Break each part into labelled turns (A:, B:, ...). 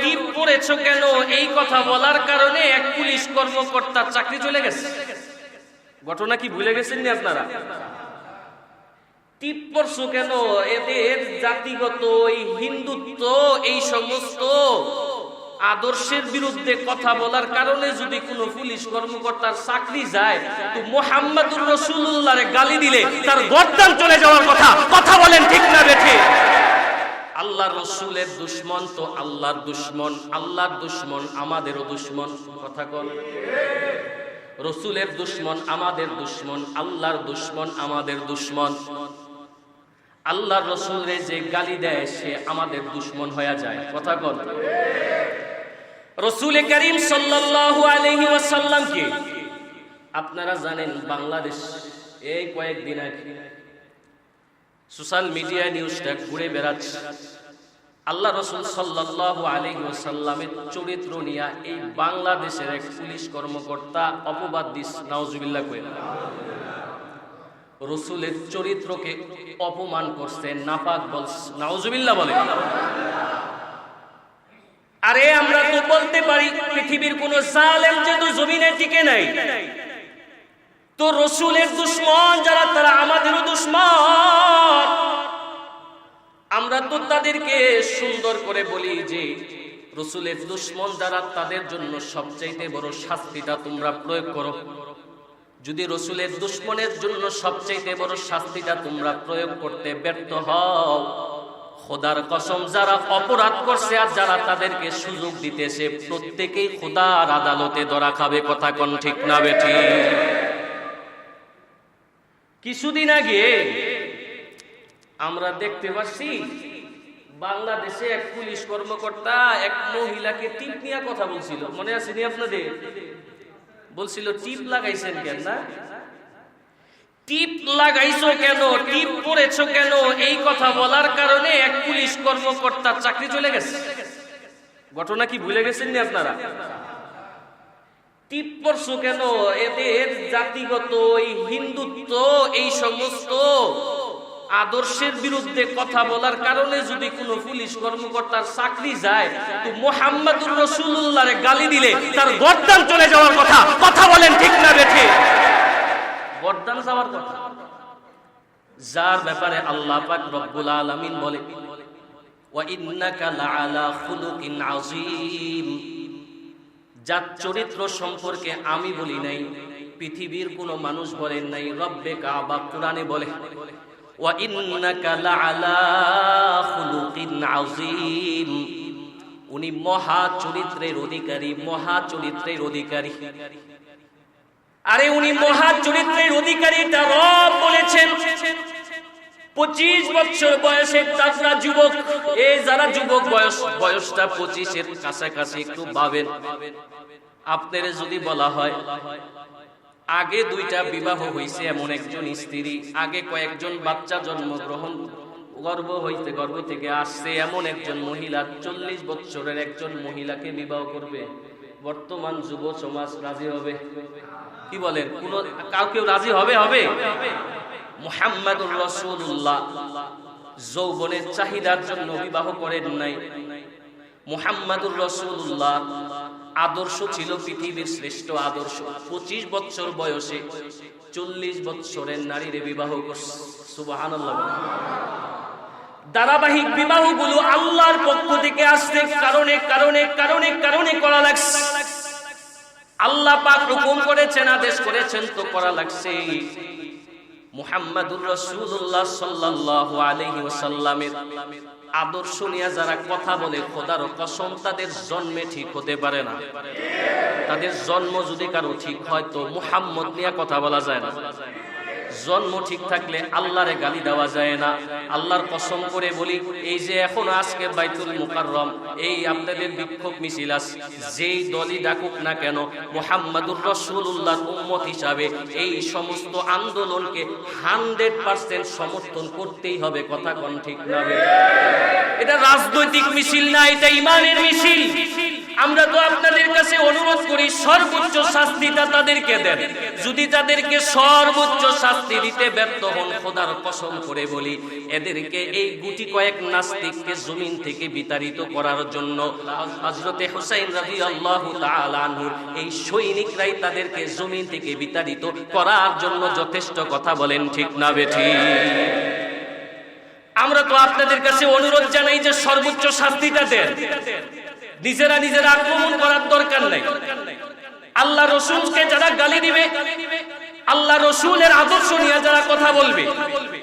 A: টিপ পড়েছো কেন, এই কথা বলার কারণে এক পুলিশ কর্মকর্তার চাকরি চলে গেছে। ঘটনা কি ভুলে গেছেন না আপনারা? টিপ পড়ছো কেন, এদের জাতিগত এই হিন্দুত্ব এই সমস্ত আদর্শের বিরুদ্ধে কথা বলার কারণে যদি কোনো পুলিশ কর্মকর্তার চাকরি যায়, তো মুহাম্মাদুর রাসূলুল্লাহর গালি দিলে তার গর্দান চলে যাওয়ার কথা। কথা বলেন ঠিক না বেঠিক? আল্লাহর রাসূলের দুশমন তো আল্লাহর দুশমন, আল্লাহর দুশমন আমাদেরও দুশমন। কথা বল। রাসূলের দুশমন আমাদের দুশমন, আল্লাহর দুশমন আমাদের দুশমন। আল্লাহর রাসূলের যে গালি দেয় সে আমাদের দুশমন হয়ে যায়। কথা বল। রাসূল করিম সাল্লাল্লাহু আলাইহি ওয়াসাল্লাম কে আপনারা জানেন, বাংলাদেশ এই কয়েকদিন আগে সোশ্যাল মিডিয়া নিউজটা ঘুরে বেড়াচ্ছে। আল্লাহ রাসূল সাল্লাল্লাহু আলাইহি ওয়াসাল্লামের চরিত্র নিয়ে এই বাংলাদেশের এক পুলিশ কর্মকর্তা অপবাদ দিস, নাউজুবিল্লাহ কই। রাসূলের চরিত্রকে অপমান করছে, নাপাক বলছে, নাউজুবিল্লাহ বলে। আরে আমরা তো বলতে পারি পৃথিবীর কোন জালেম যে তো জমিনে টিকে নাই, তো রাসূলের দুশমন যারা তারা আমাদেরও দুশমন। আমরা তো তাদেরকে সুন্দর করে বলি যে রাসূলের দুশমন যারা তাদের জন্য সবচাইতে বড় শাস্তিটা তোমরা প্রয়োগ করো। যদি রাসূলের দুশমনের জন্য সবচাইতে বড় শাস্তিটা তোমরা প্রয়োগ করতে ব্যর্থ হও, খোদার কসম যারা অপরাধ করছে আর যারা তাদেরকে সুযোগ দিতেছে প্রত্যেকেই খোদার আদালতে ধরা খাবে। কথা কোন ঠিক না বেঠিক? কিছুদিন আগে আমরা দেখতে পাচ্ছি বাংলাদেশে এক পুলিশ কর্মকর্তা এক মহিলাকে টিপ নিয়ে কথা বলছিল। মনে আছে নি আপনাদের? বলছিল টিপ লাগাইছেন কেন, না টিপ লাগাইছো কেন, টিপ পড়েছো কেন, এই কথা বলার কারণে এক পুলিশ কর্মকর্তার চাকরি চলে গেছে। ঘটনা কি ভুলে গেছেন না আপনারা? টিপ পড়ছো কেন, এদের জাতিগত এই হিন্দুত্ব এই সমস্ত আদর্শের বিরুদ্ধে কথা বলার কারণে যদি কোনো পুলিশ কর্মকর্তার চাকরি যায়, তো মুহাম্মাদুর রাসূলুল্লাহর গালি দিলে তার গর্দান চলে যাওয়ার কথা। কথা বলেন ঠিক না বেঠিক? গর্দান যাওয়ার কথা। যার ব্যাপারে আল্লাহ পাক রব্বুল আলামিন বলে, ওয়া ইন্নাকা লাআলা খুলুকিন আযীম। যার চরিত্র সম্পর্কে আমি বলি নাই, পৃথিবীর কোন মানুষ বলেন নাই, রব্বে কাবা কুরআনে বলে, ওয়া ইন্নাকা লাআলা খুলুকিন আযীম। উনি মহা চরিত্রের অধিকারী, মহা চরিত্রের অধিকারী। আরে উনি মহা চরিত্রের অধিকারী, তা রব বলেছেন। 25 বছর বয়সের তাজরা যুবক, এই যারা যুবক বয়সটা 25-এর কাছাকাছি একটু ভাবেন। আপনাদের যদি বলা হয় আগে 2টা বিবাহ হয়েছে এমন একজন স্ত্রী, আগে কয়েকজন বাচ্চা জন্মগ্রহণ গর্ভ থেকে আসছে এমন একজন মহিলা 40 বছরের একজন মহিলাকে বিবাহ করবে, বর্তমান যুব সমাজ রাজি হবে? কি বলেন? কাউকে রাজি হবে? মুহাম্মাদুর রাসূলুল্লাহ যৌবনের চাহিদার জন্য বিবাহ করেন নাই। মুহাম্মাদুর রাসূলুল্লাহ আদর্শ ছিল পৃথিবীর শ্রেষ্ঠ আদর্শ। 25 বছর বয়সে 40 বছরের নারীরে বিবাহ করছে। সুবহানাল্লাহ। ধারাবাহিক বিবাহগুলো আল্লাহর পক্ষ থেকে আসছে, কারণে করা লাগছে। আল্লাহ পাক হুকুম করেছেন, আদেশ করেছেন, তো করা লাগছে। মুহাম্মাদুর রাসূলুল্লাহ সাল্লাল্লাহু আলাইহি ওয়াসাল্লামের আদর্শ নিয়ে যারা কথা বলে, খোদার কসম তাদের জন্মে ঠিক হতে পারে না। তাদের জন্ম যদি কারো ঠিক হয় তো মুহাম্মদ নিয়ে কথা বলা যায় না। জন্ম ঠিক থাকলে আল্লাহরে গালি দেওয়া যায় না। আল্লাহর কসম করে বলি, এই যে এখন আজকে বাইতুল মুকাররম এই আপনাদের বিক্ষোভ মিছিল আছে, যেই দলই ডাকুক না কেন, মুহাম্মাদুর রাসূলুল্লাহর উম্মত হিসাবে এই সমস্ত আন্দোলনকে 100% সমর্থন করতেই হবে। কথা কোন ঠিক না? এটা রাজনৈতিক মিছিল না, এটা ঈমানের মিছিল। আমরা তো আপনাদের কাছে অনুরোধ করি সর্বোচ্চ শাস্তিটা তাদেরকে দেন। যদি তাদেরকে সর্বোচ্চ শাস্তি দিতে ব্যর্থ হন, খোদার কসম করে বলি এদেরকে এই গুটি কয়েক নাস্তিককে জমিন থেকে বিতাড়িত করার জন্য হযরতে হুসাইন রাদিয়াল্লাহু তাআলা আনহু এই সৈনিকরাই তাদেরকে জমিন থেকে বিতাড়িত করার জন্য যথেষ্ট। কথা বলেন ঠিক না বেঠিক? আমরা তো আপনাদের কাছে অনুরোধ জানাই যে সর্বোচ্চ শাস্তিটা দেন। নিজেরা আক্রমণ করার দরকার নাই। আল্লাহ রসুলকে যারা গালি দিবে, আল্লাহ রসুলের আদর্শ নিয়ে যারা কথা বলবে,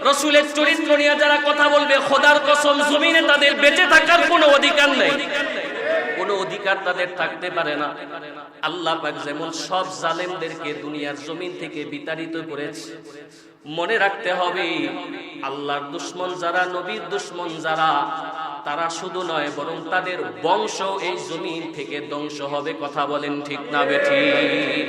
A: রসুলের চরিত্র নিয়ে যারা কথা বলবে, খোদার কসম জমিনে তাদের বেঁচে থাকার কোনো অধিকার নেই, কোনো অধিকার তাদের থাকতে পারে না। আল্লাহ পাক যেমন সব জালেমদেরকে দুনিয়ার জমিন থেকে বিতাড়িত করেছে, মনে রাখতে হবে আল্লাহর দুশমন যারা, নবীর দুশমন যারা, তারা শুধু নয় বরং তাদের বংশ এই জমিন থেকে ধ্বংস হবে। কথা বলেন ঠিক না বেঠিক?